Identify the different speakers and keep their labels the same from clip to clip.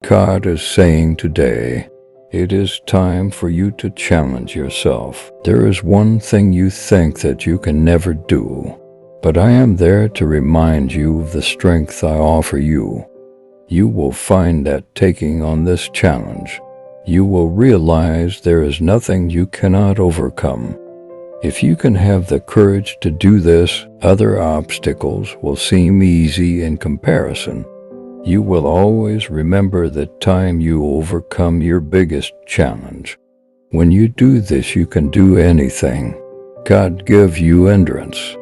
Speaker 1: God is saying today, it is time for you to challenge yourself. There is one thing you think that you can never do, but I am there to remind you of the strength I offer you. You will find that taking on this challenge, you will realize there is nothing you cannot overcome. If you can have the courage to do this, other obstacles will seem easy in comparison. You will always remember the time you overcome your biggest challenge. When you do this, you can do anything. God gives you endurance.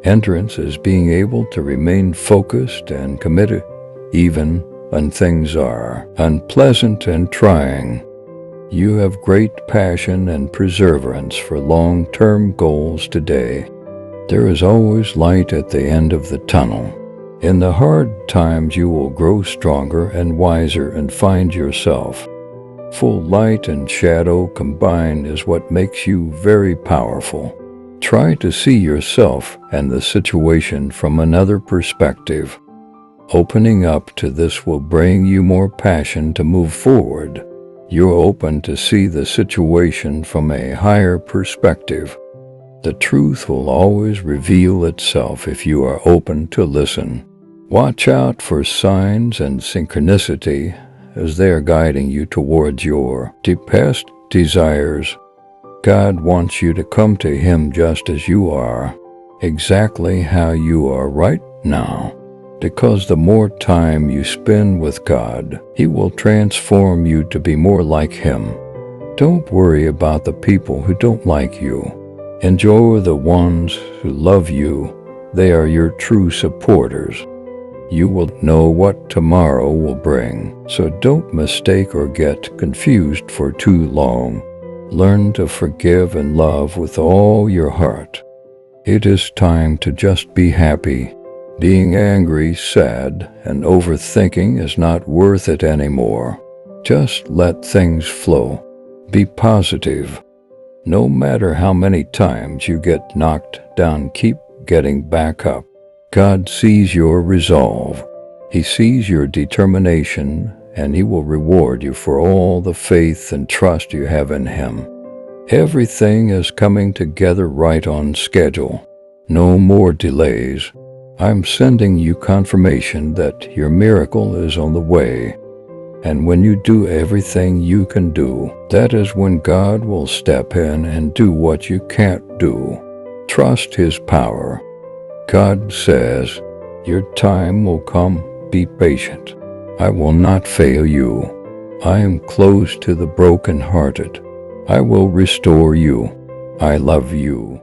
Speaker 1: Endurance is being able to remain focused and committed, even when things are unpleasant and trying. You have great passion and perseverance for long-term goals today. There is always light at the end of the tunnel. In the hard times, you will grow stronger and wiser and find yourself. Full light and shadow combined is what makes you very powerful. Try to see yourself and the situation from another perspective. Opening up to this will bring you more passion to move forward. You're open to see the situation from a higher perspective. The truth will always reveal itself if you are open to listen. Watch out for signs and synchronicity as they are guiding you towards your deepest desires. God wants you to come to Him just as you are, exactly how you are right now. Because the more time you spend with God, He will transform you to be more like Him. Don't worry about the people who don't like you. Enjoy the ones who love you. They are your true supporters. You will know what tomorrow will bring, so don't mistake or get confused for too long. Learn to forgive and love with all your heart. It is time to just be happy. Being angry, sad, and overthinking is not worth it anymore. Just let things flow. Be positive. No matter how many times you get knocked down, keep getting back up. God sees your resolve. He sees your determination, and He will reward you for all the faith and trust you have in Him. Everything is coming together right on schedule. No more delays. I'm sending you confirmation that your miracle is on the way. And when you do everything you can do, that is when God will step in and do what you can't do. Trust His power. God says, your time will come. Be patient. I will not fail you. I am close to the brokenhearted. I will restore you. I love you.